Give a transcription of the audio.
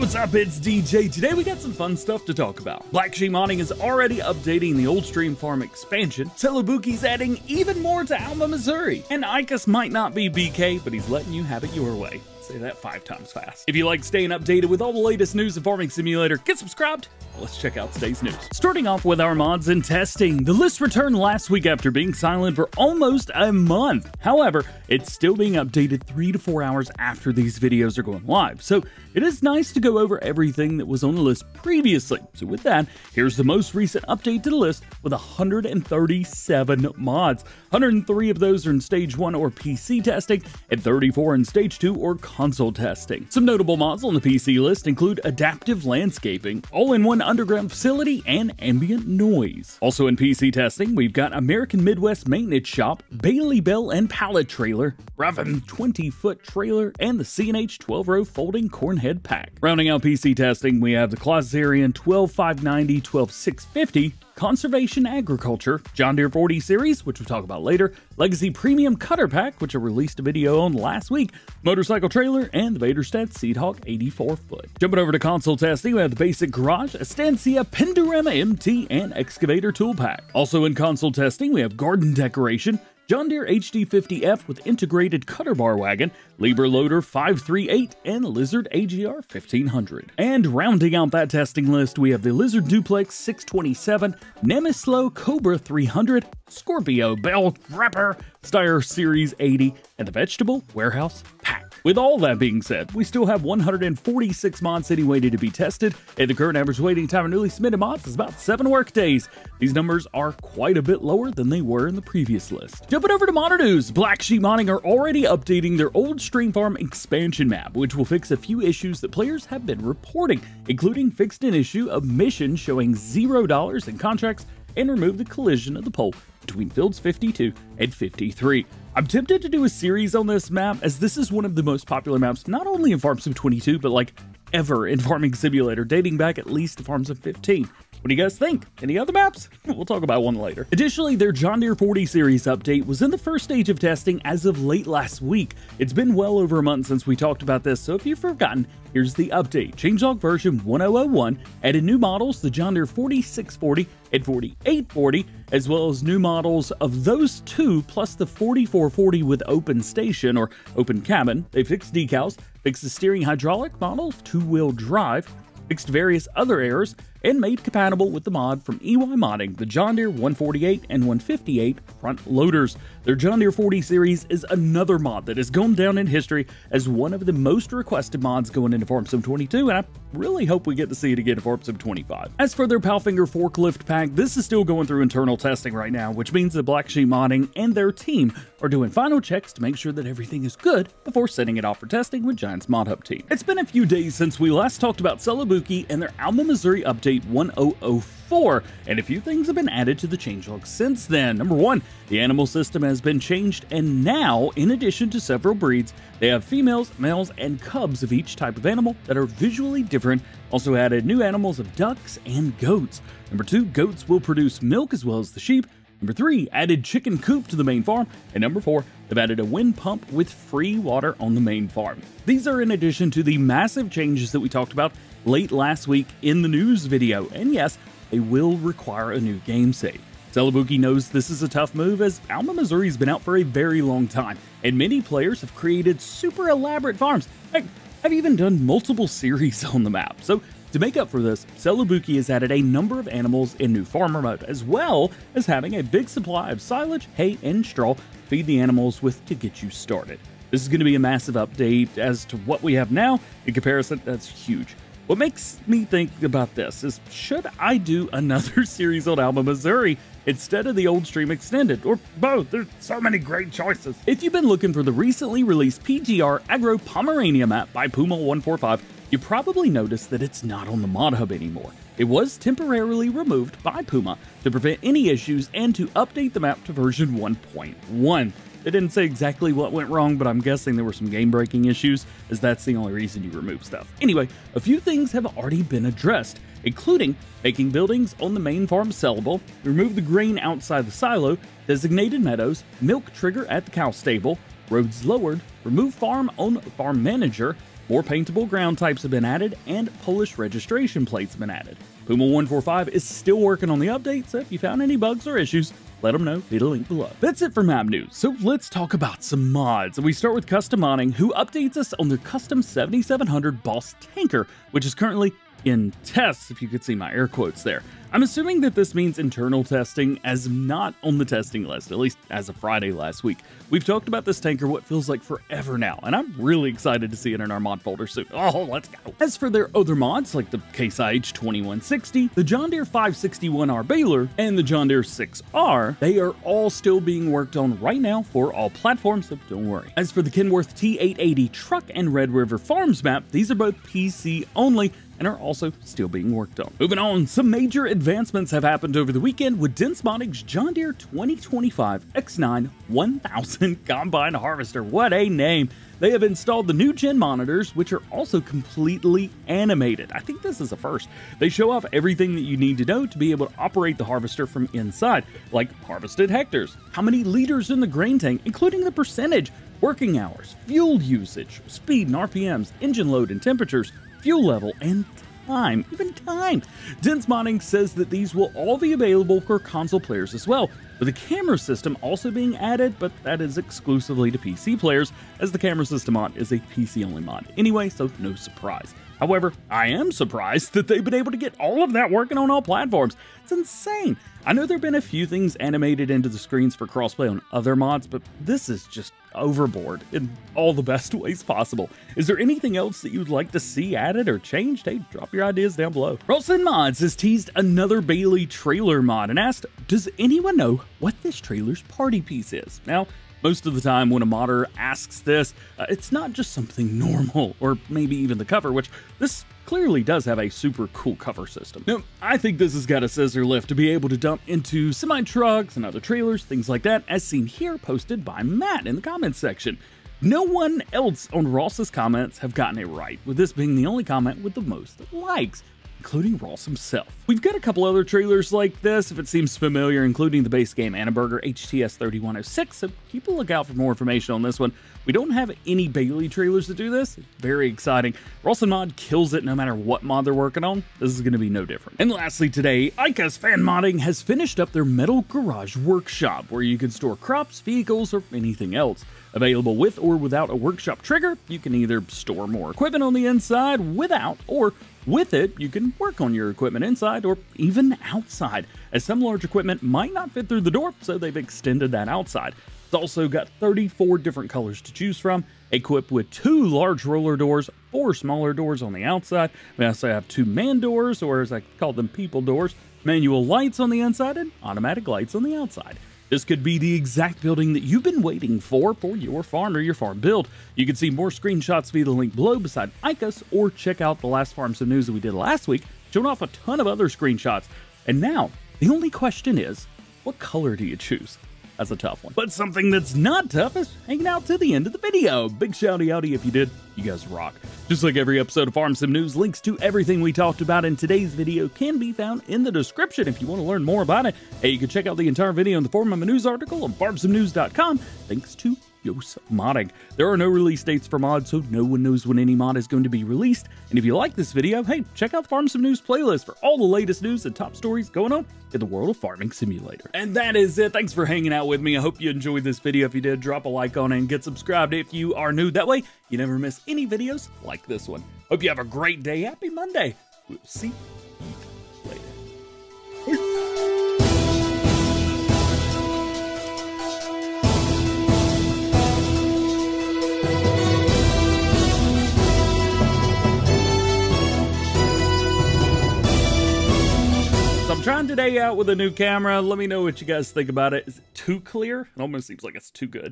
what's up? It's DJ. Today we got some fun stuff to talk about. Black Sheep Modding is already updating the old stream farm expansion. Celebuki's adding even more to Alma, Missouri. And Icus might not be BK, but he's letting you have it your way. Say that 5 times fast. If you like staying updated with all the latest news in Farming Simulator, get subscribed. Let's check out today's news. Starting off with our mods and testing. The list returned last week after being silent for almost a month. However, it's still being updated 3 to 4 hours after these videos are going live. So it is nice to go over everything that was on the list previously. So with that, here's the most recent update to the list with 137 mods. 103 of those are in Stage 1 or PC testing, and 34 in Stage 2 or console testing. Some notable mods on the PC list include adaptive landscaping, all-in-one underground facility, and ambient noise. Also in PC testing, we've got American Midwest Maintenance Shop, Bailey Bell and Pallet Trailer, Raven 20-foot trailer, and the C&H 12-row folding cornhead pack. Rounding out PC testing, we have the Clausarian 12590, 12650, Conservation Agriculture, John Deere 40 Series, which we'll talk about later, Legacy Premium Cutter Pack, which I released a video on last week, Motorcycle Trailer, and the Vaderstad Seedhawk 84-foot. Jumping over to console testing, we have the Basic Garage, Estancia Pendorama MT, and Excavator Tool Pack. Also in console testing, we have Garden Decoration, John Deere HD50F with integrated cutter bar wagon, Libra Loader 538, and Lizard AGR 1500. And rounding out that testing list, we have the Lizard Duplex 627, Nemislo Cobra 300, Scorpio Bell Wrapper, Steyr Series 80, and the Vegetable Warehouse Pack. With all that being said, we still have 146 mods sitting waiting to be tested, and the current average waiting time of newly submitted mods is about 7 work days. These numbers are quite a bit lower than they were in the previous list. Jumping over to modder news, Black Sheep Modding are already updating their old stream farm expansion map, which will fix a few issues that players have been reporting, including fixed an issue of missions showing $0 in contracts and remove the collision of the pole between fields 52 and 53. I'm tempted to do a series on this map, as this is one of the most popular maps, not only in Farm Sim 22, but like ever in Farming Simulator, dating back at least to Farm Sim 15. What do you guys think? Any other maps? We'll talk about one later. Additionally, their John Deere 40 Series update was in the first stage of testing as of late last week. It's been well over a month since we talked about this, so if you've forgotten, here's the update. Changelog version 1001 added new models, the John Deere 4640 and 4840, as well as new models of those two, plus the 4440 with open station or open cabin. They fixed decals, fixed the steering hydraulic model, 2-wheel drive, fixed various other errors, and made compatible with the mod from EY Modding, the John Deere 148 and 158 front loaders. Their John Deere 40 Series is another mod that has gone down in history as one of the most requested mods going into Farm Sim 22, and I really hope we get to see it again in Farm Sim 25. As for their Palfinger Forklift pack, this is still going through internal testing right now, which means that Black Sheep Modding and their team are doing final checks to make sure that everything is good before sending it off for testing with Giant's Mod Hub team. It's been a few days since we last talked about Celebuki and their Alma Missouri update 1004, and a few things have been added to the changelog since then. Number 1, the animal system has been changed, and now, in addition to several breeds, they have females, males, and cubs of each type of animal that are visually different. Also added new animals of ducks and goats. Number 2, goats will produce milk as well as the sheep. Number 3, added chicken coop to the main farm. And number 4, they've added a wind pump with free water on the main farm. These are in addition to the massive changes that we talked about late last week in the news video. And yes, they will require a new game save. Celebuki knows this is a tough move, as Alma Missouri's been out for a very long time, and many players have created super elaborate farms. Heck, I've even done multiple series on the map. So to make up for this, Celebuki has added a number of animals in new farmer mode, as well as having a big supply of silage, hay, and straw to feed the animals with to get you started. This is going to be a massive update as to what we have now. In comparison, that's huge. What makes me think about this is, should I do another series on Alma Missouri instead of the old stream extended, or both? There's so many great choices. If you've been looking for the recently released PGR Agro Pomerania map by Puma 145, you probably noticed that it's not on the Mod Hub anymore. It was temporarily removed by Puma to prevent any issues and to update the map to version 1.1. They didn't say exactly what went wrong, but I'm guessing there were some game-breaking issues, as that's the only reason you remove stuff. Anyway, a few things have already been addressed, including making buildings on the main farm sellable, remove the grain outside the silo, designated meadows, milk trigger at the cow stable, roads lowered, remove farm on farm manager, more paintable ground types have been added, and Polish registration plates have been added. Puma 145 is still working on the update, so if you found any bugs or issues, let them know via the link below. That's it for map news, so let's talk about some mods. We start with Custom Modding, who updates us on their custom 7700 Boss tanker, which is currently in tests, if you could see my air quotes there. I'm assuming that this means internal testing, as not on the testing list, at least as of Friday last week. We've talked about this tanker what feels like forever now, and I'm really excited to see it in our mod folder soon. Oh, let's go. As for their other mods, like the Case IH 2160, the John Deere 561R baler, and the John Deere 6R, they are all still being worked on right now for all platforms, so don't worry. As for the Kenworth T880 truck and Red River Farms map, these are both PC only, and are also still being worked on. Moving on, some major advancements have happened over the weekend with Dense Modding's John Deere 2025 X9 1000 Combine Harvester. What a name! They have installed the new gen monitors, which are also completely animated. I think this is a first. They show off everything that you need to know to be able to operate the harvester from inside, like harvested hectares, how many liters in the grain tank, including the percentage, working hours, fuel usage, speed and RPMs, engine load and temperatures, fuel level, and time, even time. Dense Modding says that these will all be available for console players as well, with the camera system also being added, but that is exclusively to PC players, as the camera system mod is a PC-only mod anyway, so no surprise. However, I am surprised that they've been able to get all of that working on all platforms. It's insane. I know there have been a few things animated into the screens for crossplay on other mods, but this is just overboard in all the best ways possible. Is there anything else that you'd like to see added or changed? Hey, drop your ideas down below. Rolson Mods has teased another Bailey trailer mod and asked, does anyone know what this trailer's party piece is? Now, most of the time when a modder asks this, it's not just something normal, or maybe even the cover, which this clearly does have a super cool cover system. Now, I think this has got a scissor lift to be able to dump into semi-trucks and other trailers, things like that, as seen here posted by Matt in the comments section. No one else on Ross's comments have gotten it right, with this being the only comment with the most likes, including Ross himself. We've got a couple other trailers like this, if it seems familiar, including the base game Annaberger HTS 3106, so keep a lookout for more information on this one. We don't have any Bailey trailers to do this. It's very exciting. Rolson Mod kills it no matter what mod they're working on. This is going to be no different. And lastly today, Ica's Fan Modding has finished up their metal garage workshop, where you can store crops, vehicles, or anything else. Available with or without a workshop trigger, you can either store more equipment on the inside without, or with it, you can work on your equipment inside or even outside, as some large equipment might not fit through the door, so they've extended that outside. It's also got 34 different colors to choose from, equipped with 2 large roller doors, 4 smaller doors on the outside. We also have 2 man doors, or as I call them, people doors, manual lights on the inside, and automatic lights on the outside. This could be the exact building that you've been waiting for your farm or your farm build. You can see more screenshots via the link below beside Ica's, or check out the last Farm Sim News that we did last week, showing off a ton of other screenshots. And now, the only question is, what color do you choose? That's a tough one. But something that's not tough is hanging out to the end of the video. Big shouty outy if you did. You guys rock. Just like every episode of Farm Sim News, links to everything we talked about in today's video can be found in the description if you want to learn more about it. Hey, you can check out the entire video in the form of a news article on farmsimnews.com, thanks to Yos Modding. There are no release dates for mods, so no one knows when any mod is going to be released. And if you like this video, hey, check out the Farm Sim News playlist for all the latest news and top stories going on in the world of Farming Simulator. And that is it. Thanks for hanging out with me. I hope you enjoyed this video. If you did, drop a like on it and get subscribed if you are new. That way, you never miss any videos like this one. Hope you have a great day. Happy Monday. We'll see you later. I'm trying today out with a new camera. Let me know what you guys think about it. Is it too clear? It almost seems like it's too good.